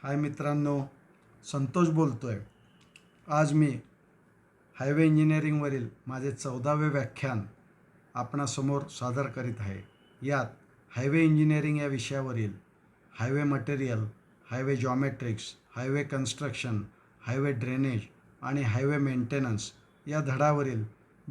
हाय मित्रांनो, संतोष बोलतो आहे. आज मी हायवे इंजिनिअरिंगवरील माझे 14वे व्याख्यान आपणासमोर सादर करीत आहे. यात हायवे इंजिनिअरिंग या विषयावरील highway material, highway geometrics, highway construction, highway drainage आणि हायवे मेंटेनन्स या धडावरील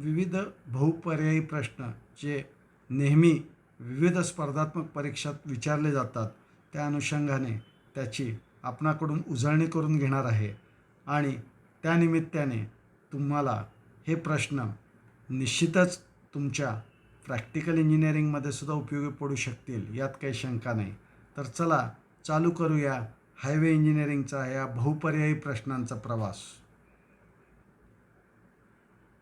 विविध बहुपर्यायी प्रश्न जे नेहमी विविध स्पर्धात्मक परीक्षात विचारले जातात, त्या अनुषंगाने त्याची आपणाकडून उजळणी करून घेणार आहे आणि त्यानिमित्ताने तुम्हाला हे प्रश्न निश्चितच तुमच्या प्रॅक्टिकल इंजिनिअरिंगमध्ये सुद्धा उपयोगी पडू शकतील, यात काही शंका नाही. तर चला चालू करूया हायवे इंजिनिअरिंगचा या बहुपर्यायी प्रश्नांचा प्रवास.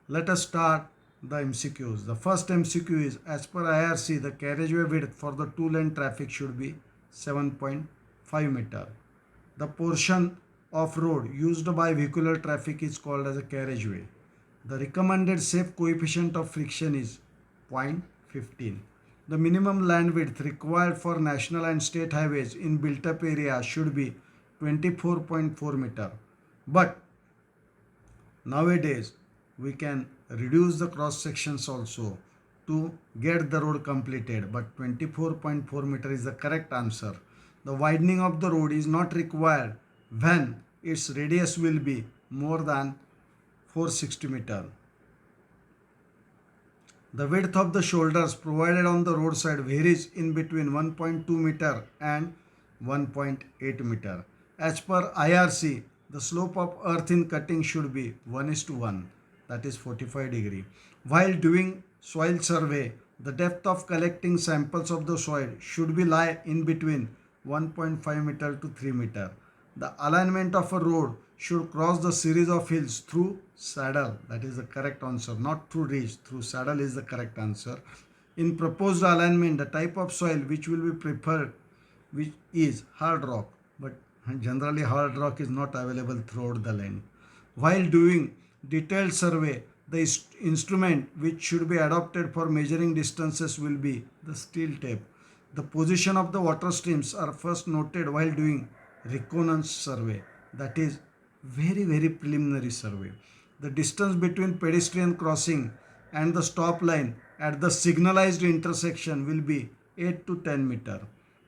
Let us start the MCQs. The first MCQ is, as per IRC, the carriageway width for the two-lane traffic should be 7.5 meter. The portion of road used by vehicular traffic is called as a carriageway. The recommended safe coefficient of friction is 0.15. The minimum land width required for national and state highways in built-up area should be 24.4 meter. But nowadays, we can reduce the cross sections also to get the road completed, but 24.4 meter is the correct answer. The widening of the road is not required when its radius will be more than 460 meter. The width of the shoulders provided on the roadside varies in between 1.2 meter and 1.8 meter. As per IRC, the slope of earth in cutting should be 1:1, that is 45 degree. While doing soil survey, the depth of collecting samples of the soil should be lie in between 1.5 meter to 3 meter. The alignment of a road should cross the series of hills through saddle, that is the correct answer, not through ridge, through saddle is the correct answer. In proposed alignment, the type of soil which will be preferred which is hard rock, but generally hard rock is not available throughout the land. While doing detailed survey, the instrument which should be adopted for measuring distances will be the steel tape. The position of the water streams are first noted while doing reconnaissance survey, that is very preliminary survey. The distance between pedestrian crossing and the stop line at the signalized intersection will be 8 to 10 meter.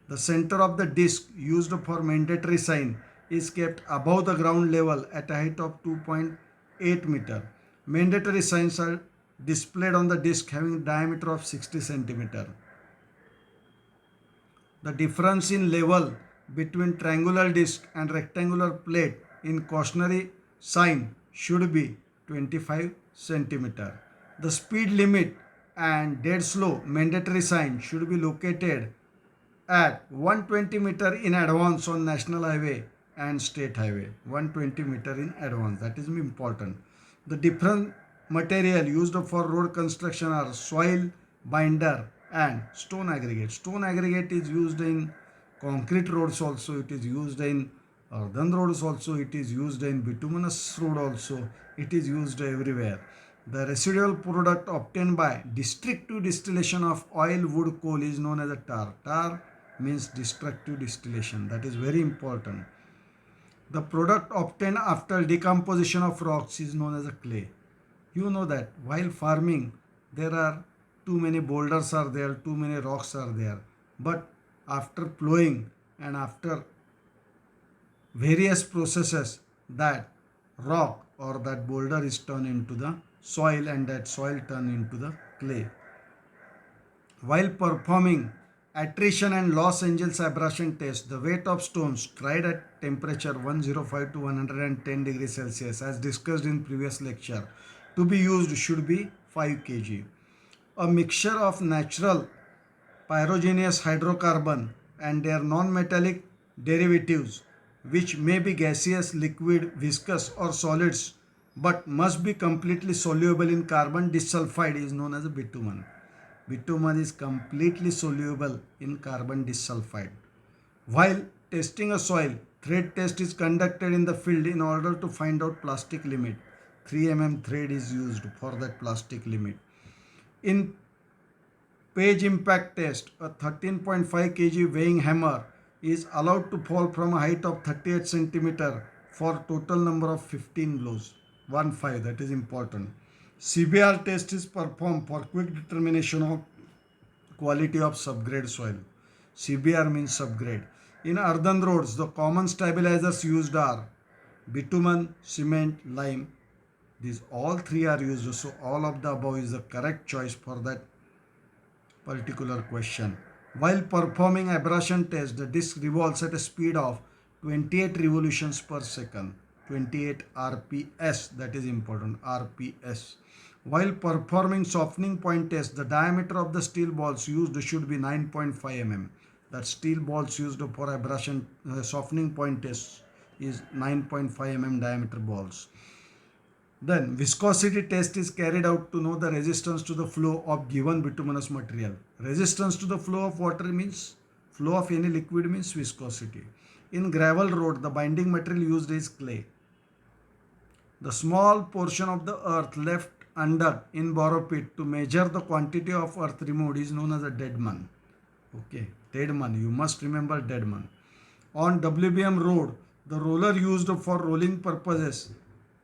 The center of the disc used for mandatory sign is kept above the ground level at a height of 2.8 meter. Mandatory signs are displayed on the disc having a diameter of 60 centimeter. The difference in level between triangular disc and rectangular plate in cautionary sign should be 25 centimeter. The speed limit and dead slow mandatory sign should be located at 120 meter in advance on national highway and state highway. 120 meter in advance, that is important. The different material used for road construction are soil binder and stone aggregate. Stone aggregate is used in concrete roads also, it is used in earthen roads also, it is used in bituminous road also, it is used everywhere. The residual product obtained by destructive distillation of oil, wood, coal is known as a tar. Tar means destructive distillation, that is very important. The product obtained after decomposition of rocks is known as a clay. You know that while farming there are too many boulders are there, too many rocks are there, but after plowing and after various processes, that rock or that boulder is turned into the soil and that soil turned into the clay. While performing attrition and Los Angeles abrasion test, the weight of stones tried at temperature 105 to 110 degrees Celsius, as discussed in previous lecture, to be used should be 5 kg. A mixture of natural pyrogenous hydrocarbon and their non-metallic derivatives, which may be gaseous, liquid, viscous or solids, but must be completely soluble in carbon disulfide, is known as a bitumen. Bitumen is completely soluble in carbon disulfide. While testing a soil, thread test is conducted in the field in order to find out plastic limit. 3 mm thread is used for that plastic limit. In page impact test, a 13.5 kg weighing hammer is allowed to fall from a height of 38 centimeter for total number of 15 blows. 1 5, that is important. CBR test is performed for quick determination of quality of subgrade soil. CBR means subgrade. In earthen roads, the common stabilizers used are bitumen, cement, lime. These all three are used. So all of the above is the correct choice for that particular question. While performing abrasion test, the disc revolves at a speed of 28 revolutions per second. 28 RPS, that is important, RPS. While performing softening point test, the diameter of the steel balls used should be 9.5 mm. That steel balls used for abrasion softening point test is 9.5 mm diameter balls. Then viscosity test is carried out to know the resistance to the flow of given bituminous material. Resistance to the flow of water means flow of any liquid means viscosity. In gravel road, the binding material used is clay. The small portion of the earth left under in borrow pit to measure the quantity of earth removed is known as a dead man. Okay, dead man. You must remember dead man. On WBM road, the roller used for rolling purposes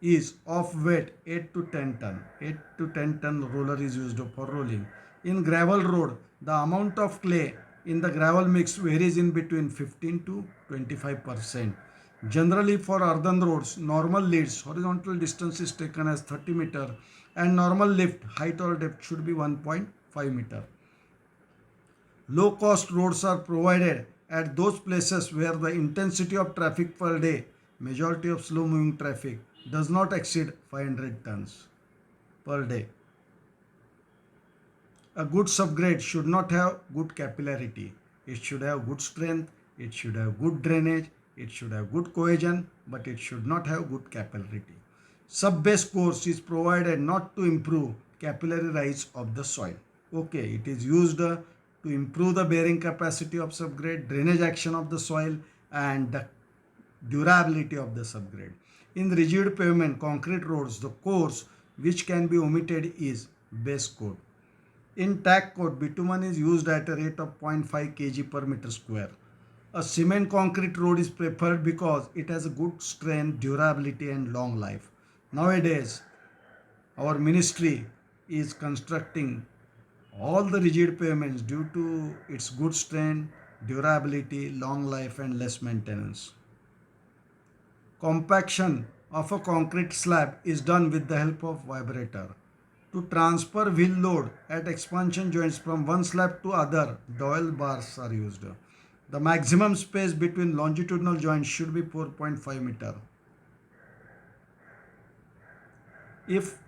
is of weight 8 to 10 ton. 8 to 10 ton roller is used for rolling. In gravel road, the amount of clay in the gravel mix varies in between 15 to 25%. Generally for earthen roads, normal leads, horizontal distance is taken as 30 meter and normal lift, height or depth should be 1.5 meter. Low cost roads are provided at those places where the intensity of traffic per day, majority of slow moving traffic, does not exceed 500 tons per day. A good subgrade should not have good capillarity. It should have good strength, it should have good drainage, it should have good cohesion, but it should not have good capillarity. Sub-base course is provided not to improve capillary rise of the soil. Okay, it is used to improve the bearing capacity of subgrade, drainage action of the soil, and the durability of the subgrade. In rigid pavement, concrete roads, the course which can be omitted is base coat. In tack coat, bitumen is used at a rate of 0.5 kg per meter square. A cement concrete road is preferred because it has a good strength, durability and long life. Nowadays, our ministry is constructing all the rigid pavements due to its good strength, durability, long life and less maintenance. Compaction of a concrete slab is done with the help of vibrator. To transfer wheel load at expansion joints from one slab to other, dowel bars are used. The maximum space between longitudinal joints should be 4.5 meter. If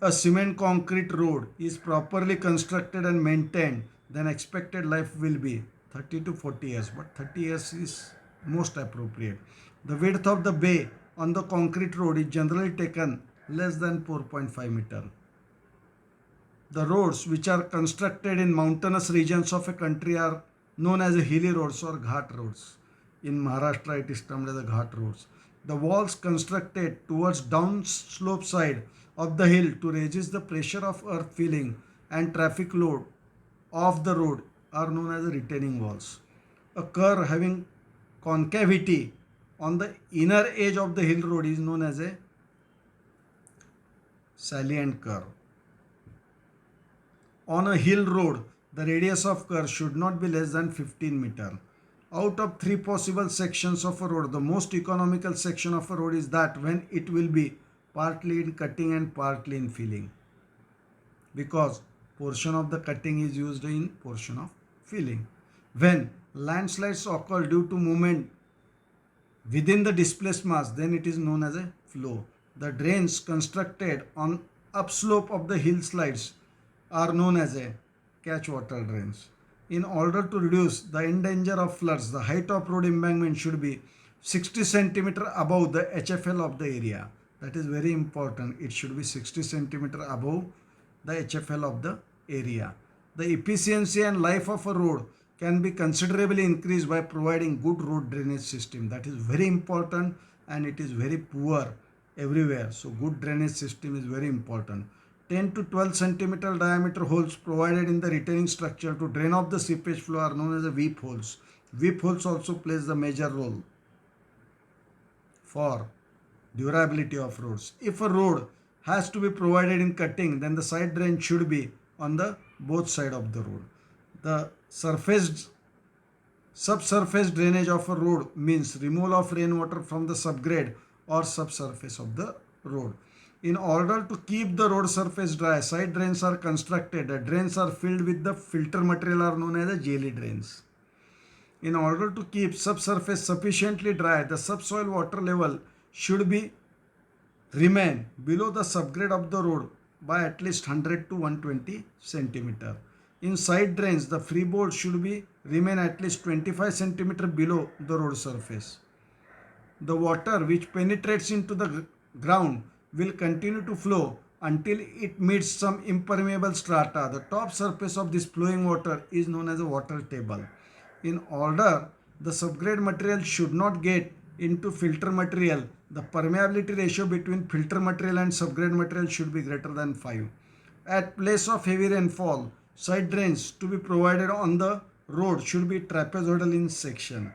a cement concrete road is properly constructed and maintained, then expected life will be 30 to 40 years, but 30 years is most appropriate. The width of the bay on the concrete road is generally taken less than 4.5 meter. The roads which are constructed in mountainous regions of a country are known as hilly roads or ghat roads. In Maharashtra it is termed as the ghat roads. The walls constructed towards downslope side of the hill to resist the pressure of earth filling and traffic load of the road are known as retaining walls. A curve having concavity on the inner edge of the hill road is known as a salient curve. On a hill road, the radius of curve should not be less than 15 meter. Out of three possible sections of a road, the most economical section of a road is that when it will be partly in cutting and partly in filling, because portion of the cutting is used in portion of filling. When landslides occur due to movement within the displaced mass, then it is known as a flow. The drains constructed on upslope of the hillsides are known as a catchwater drains. In order to reduce the danger of floods, the height of road embankment should be 60 centimeter above the HFL of the area. That is very important. It should be 60 centimeter above the HFL of the area. The efficiency and life of a road can be considerably increased by providing good road drainage system. That is very important and it is very poor everywhere. So good drainage system is very important. 10 to 12 centimeter diameter holes provided in the retaining structure to drain off the seepage flow are known as the weep holes. Weep holes also plays the major role for durability of roads. If a road has to be provided in cutting, then the side drain should be on the both side of the road. The subsurface drainage of a road means removal of rainwater from the subgrade or subsurface of the road. In order to keep the road surface dry, side drains are constructed. The drains are filled with the filter material are known as the jelly drains. In order to keep subsurface sufficiently dry, the subsoil water level should be remain below the subgrade of the road by at least 100 to 120 centimeter. In side drains, the freeboard should be remain at least 25 centimeter below the road surface. The water which penetrates into the ground will continue to flow until it meets some impermeable strata. The top surface of this flowing water is known as a water table. In order the subgrade material should not get into filter material, the permeability ratio between filter material and subgrade material should be greater than 5. At place of heavy rainfall, side drains to be provided on the road should be trapezoidal in section.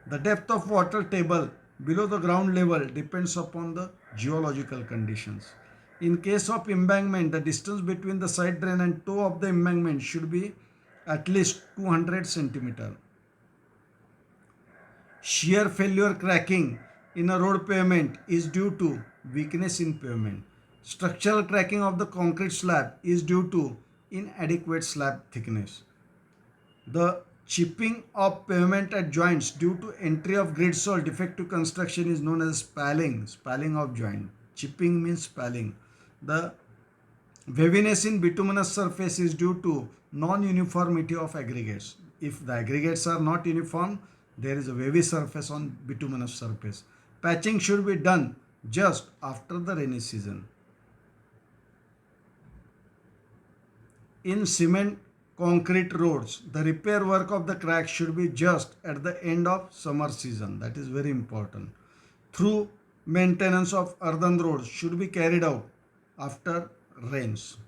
The depth of water table below the ground level depends upon the geological conditions. In case of embankment, the distance between the side drain and toe of the embankment should be at least 200 centimeter. Shear failure cracking in a road pavement is due to weakness in pavement. Structural cracking of the concrete slab is due to inadequate slab thickness. The chipping of pavement at joints due to entry of grid soil defective construction is known as spalling of joint. Chipping means spalling. The waviness in bituminous surface is due to non-uniformity of aggregates. If the aggregates are not uniform, there is a wavy surface on bituminous surface. Patching should be done just after the rainy season. In cement concrete roads, the repair work of the cracks should be just at the end of summer season. That is very important. Through maintenance of earthen roads should be carried out after rains.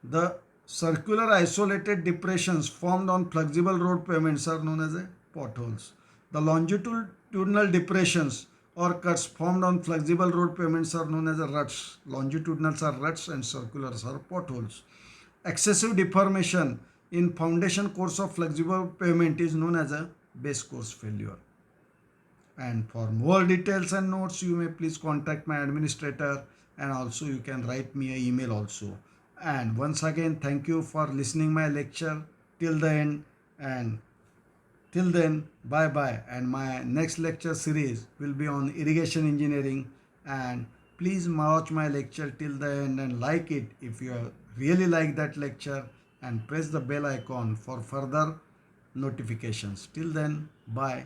The circular isolated depressions formed on flexible road pavements are known as potholes. The longitudinal depressions or cuts formed on flexible road pavements are known as ruts. Longitudinals are ruts and circulars are potholes. Excessive deformation in foundation course of flexible pavement is known as a base course failure. And for more details and notes, you may please contact my administrator, and also you can write me an email also. And once again, thank you for listening my lecture till the end, and till then, bye bye. And my next lecture series will be on irrigation engineering, and please watch my lecture till the end and like it if you really like that lecture, and press the bell icon for further notifications. Till then, bye.